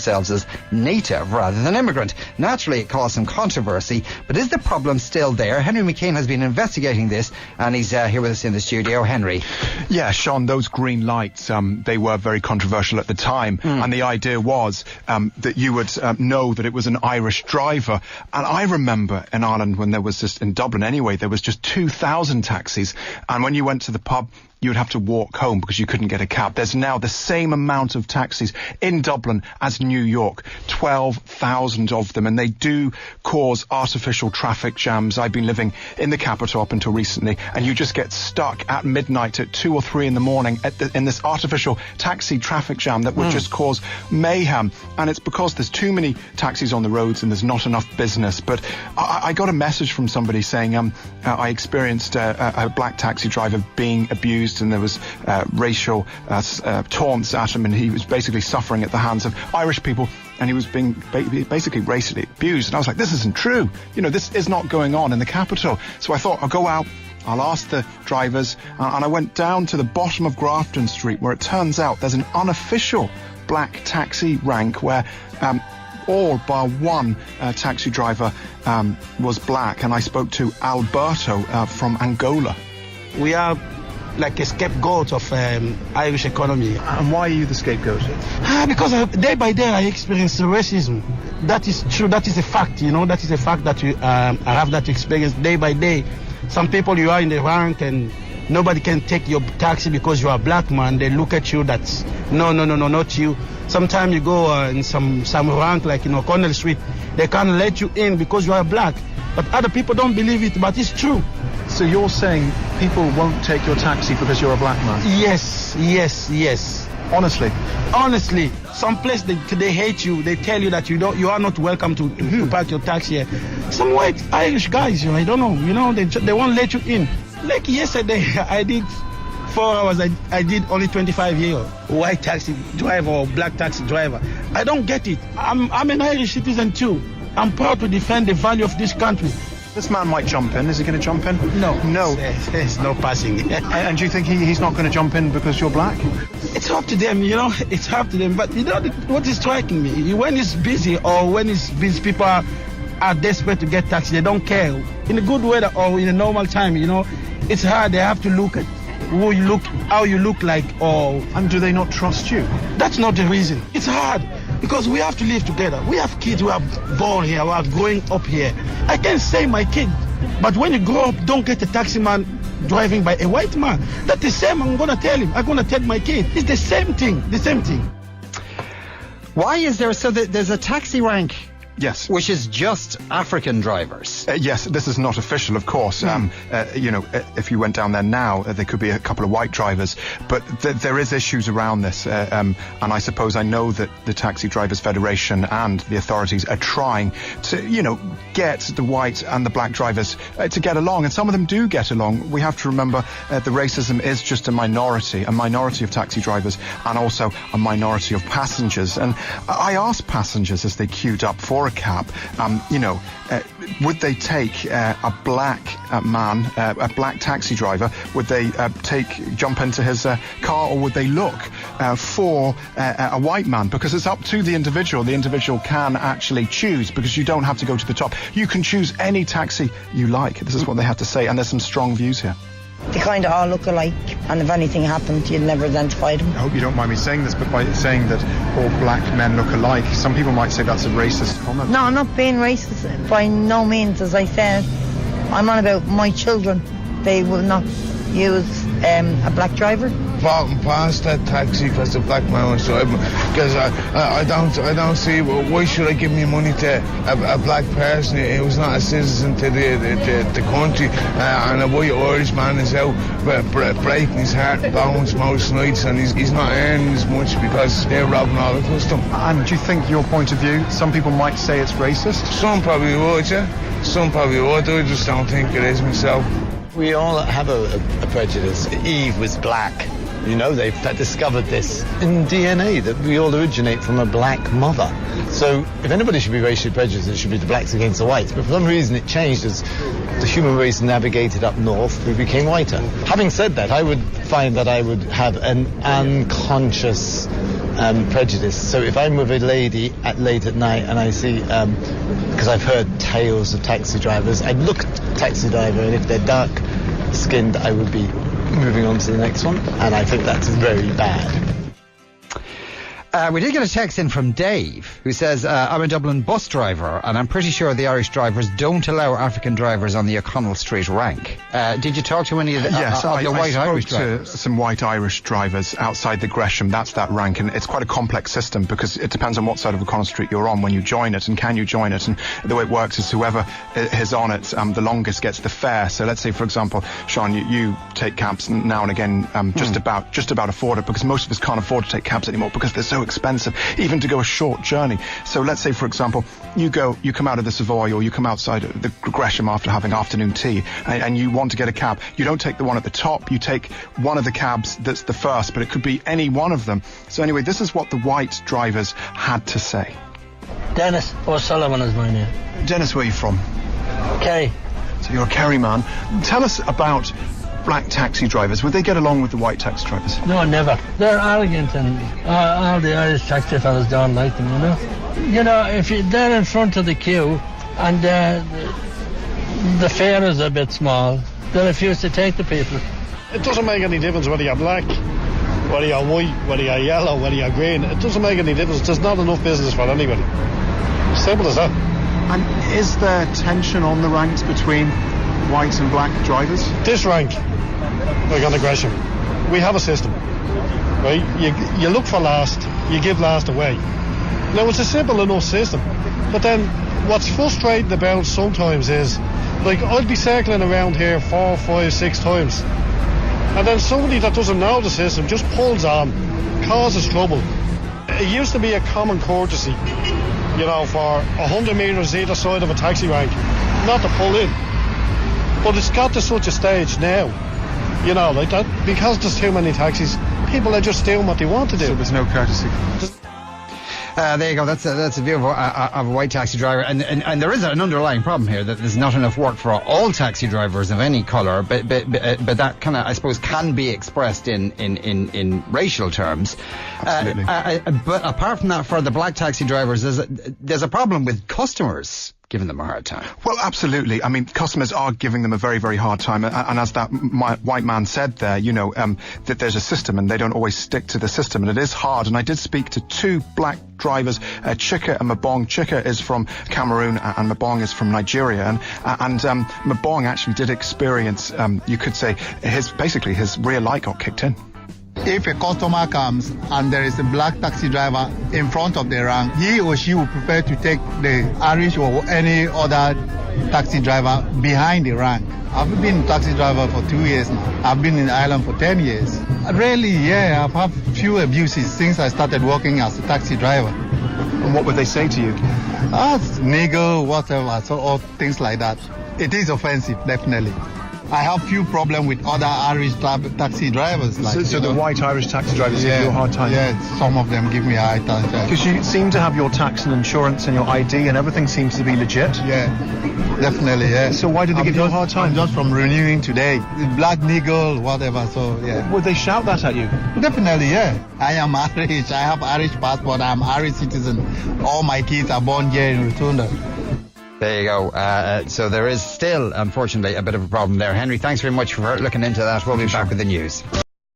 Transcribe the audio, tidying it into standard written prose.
themselves as native rather than immigrant. Naturally, it caused some controversy, but is the problem still there? Henry McCain has been investigating this, and he's here with us in the studio. Henry. Yeah, Sean, those green lights, they were very controversial at the time, and the idea was that you would know that it was an Irish driver. And I remember in Ireland, when there was just, in Dublin anyway, there was just 2,000 taxis, and when you went to the pub, you would have to walk home because you couldn't get a cab. There's now the same amount of taxis in Dublin as New York, 12,000 of them, and they do cause artificial traffic jams. I've been living in the capital up until recently, and you just get stuck at midnight at 2 or 3 in the morning in this artificial taxi traffic jam that would just cause mayhem. And it's because there's too many taxis on the roads and there's not enough business. But I got a message from somebody saying I experienced a black taxi driver being abused, and there was racial taunts at him, and he was basically suffering at the hands of Irish people, and he was being basically racially abused. And I was like, this isn't true. You know, this is not going on in the capital. So I thought, I'll go out, I'll ask the drivers, and I went down to the bottom of Grafton Street, where it turns out there's an unofficial black taxi rank where all bar one taxi driver was black, and I spoke to Alberto from Angola. We are like a scapegoat of Irish economy. And why are you the scapegoat? Because day by day I experience racism. That is true. That is a fact. You know, that is a fact that I have that experience day by day. Some people, you are in the rank and nobody can take your taxi because you are a black man. They look at you. That's no, not you. Sometimes you go in some rank like Cornell Street. They can't let you in because you are black. But other people don't believe it, but it's true. So you're saying people won't take your taxi because you're a black man? Yes. Honestly, some place they hate you. They tell you that you are not welcome to park your taxi here. Some white Irish guys, I don't know. They won't let you in. Like yesterday, I did 4 hours. I did only 25 years. White taxi driver or black taxi driver. I don't get it. I'm an Irish citizen too. I'm proud to defend the value of this country. This man might jump in. Is he going to jump in? No. There's no passing. And do you think he's not going to jump in because you're black? It's up to them, It's up to them. But what is striking me? When it's busy or when it's busy, people are desperate to get taxi. They don't care. In a good weather or in a normal time, it's hard. They have to look at how you look like. And do they not trust you? That's not the reason. It's hard. Because we have to live together. We have kids who are born here, who are growing up here. I can say my kid, but when you grow up, don't get a taxi man driving by a white man. That's the same I'm going to tell him. I'm going to tell my kid. It's the same thing. Why is there, there's a taxi rank? Yes. Which is just African drivers. Yes, this is not official, of course. If you went down there now, there could be a couple of white drivers. But there is issues around this. And I suppose I know that the Taxi Drivers Federation and the authorities are trying to, get the white and the black drivers to get along. And some of them do get along. We have to remember the racism is just a minority of taxi drivers and also a minority of passengers. And I asked passengers as they queued up for a cab, would they take a black man, a black taxi driver? Would they jump into his car, or would they look for a white man? Because it's up to the individual. The individual can actually choose, because you don't have to go to the top. You can choose any taxi you like. This is what they have to say, and there's some strong views here. They kind of all look alike, and if anything happened, you'd never identify them. I hope you don't mind me saying this, but by saying that all black men look alike, some people might say that's a racist comment. No, I'm not being racist, by no means. As I said, I'm on about my children. They will not use a black driver. Walking past that taxi because the black man was driving, because I don't see why should I give me money to a black person who was not a citizen to the country, and a white Irish man is out breaking his heart bones most nights, and he's not earning as much because they're robbing all the custom. And do you think your point of view, some people might say it's racist? Some probably would, yeah. Some probably would. I just don't think it is myself. We all have a prejudice. Eve was black. They've discovered this in DNA, that we all originate from a black mother. So if anybody should be racially prejudiced, it should be the blacks against the whites. But for some reason it changed as the human race navigated up north, we became whiter. Having said that, I would find that I would have an unconscious prejudice. So if I'm with a lady late at night and I see, because I've heard tales of taxi drivers, I'd look at the taxi driver, and if they're dark skinned, I would be moving on to the next one, and I think that's very bad. We did get a text in from Dave, who says, I'm a Dublin bus driver, and I'm pretty sure the Irish drivers don't allow African drivers on the O'Connell Street rank. Did you talk to any of the, yes, of the white Irish drivers? To some white Irish drivers outside the Gresham. That's that rank, and it's quite a complex system because it depends on what side of O'Connell Street you're on when you join it, and can you join it. And the way it works is whoever is on it the longest gets the fare. So let's say, for example, Sean, you take cabs now and again, just about afford it, because most of us can't afford to take cabs anymore because they're so expensive, even to go a short journey. So let's say, for example, you come out of the Savoy, or you come outside the Gresham after having afternoon tea, and you want to get a cab. You don't take the one at the top, you take one of the cabs that's the first, but it could be any one of them. So anyway, this is what the white drivers had to say. Dennis O'Sullivan is my name. Dennis, where are you from? Kerry. So you're a Kerry man. Tell us about black taxi drivers. Would they get along with the white taxi drivers? No, never. They're arrogant, and all the Irish taxi fellas don't like them, you know. You know, if they're in front of the queue and the fare is a bit small, they refuse to take the people. It doesn't make any difference whether you're black, whether you're white, whether you're yellow, whether you're green. It doesn't make any difference. There's not enough business for anybody. Simple as that. And is there tension on the ranks between white and black drivers? This rank, like on the Gresham, we have a system, right? You look for last, you give last away. Now, it's a simple enough system, but then what's frustrating about sometimes is, like, I'll be circling around here 4, 5, 6 times, and then somebody that doesn't know the system just pulls on, causes trouble. It used to be a common courtesy, you know, for 100 metres either side of a taxi rank, not to pull in. But it's got to such a stage now, you know, like that, because there's too many taxis, people are just doing what they want to do. So there's no courtesy. There you go. That's a view of a white taxi driver, and there is an underlying problem here that there's not enough work for all taxi drivers of any colour. But that kind of, I suppose, can be expressed in racial terms. Absolutely. But apart from that, for the black taxi drivers, there's a problem with customers giving them a hard time. Well, absolutely. I mean, customers are giving them a very, very hard time. And as that white man said there, you know, that there's a system and they don't always stick to the system. And it is hard. And I did speak to 2 black drivers, Chika and Mabong. Chika is from Cameroon and Mabong is from Nigeria. And Mabong actually did experience, you could say, his rear light got kicked in. If a customer comes and there is a black taxi driver in front of the rank, he or she would prefer to take the Irish or any other taxi driver behind the rank. I've been a taxi driver for 2 years now. I've been in Ireland for 10 years. Really, yeah, I've had few abuses since I started working as a taxi driver. And what would they say to you? Nigger, whatever, so all things like that. It is offensive, definitely. I have few problems with other Irish taxi drivers. Like, so the white Irish taxi drivers give you a hard time? Yeah, some of them give me a hard time. Because you seem to have your tax and insurance and your ID and everything seems to be legit. Yeah, definitely, yeah. So why did they give you a hard time? I'm just from renewing today. Black nigger, whatever, so yeah. Would they shout that at you? Definitely, yeah. I am Irish. I have Irish passport. I'm Irish citizen. All my kids are born here in Rotunda. There you go. So there is still, unfortunately, a bit of a problem there. Henry, thanks very much for looking into that. We'll be back with the news.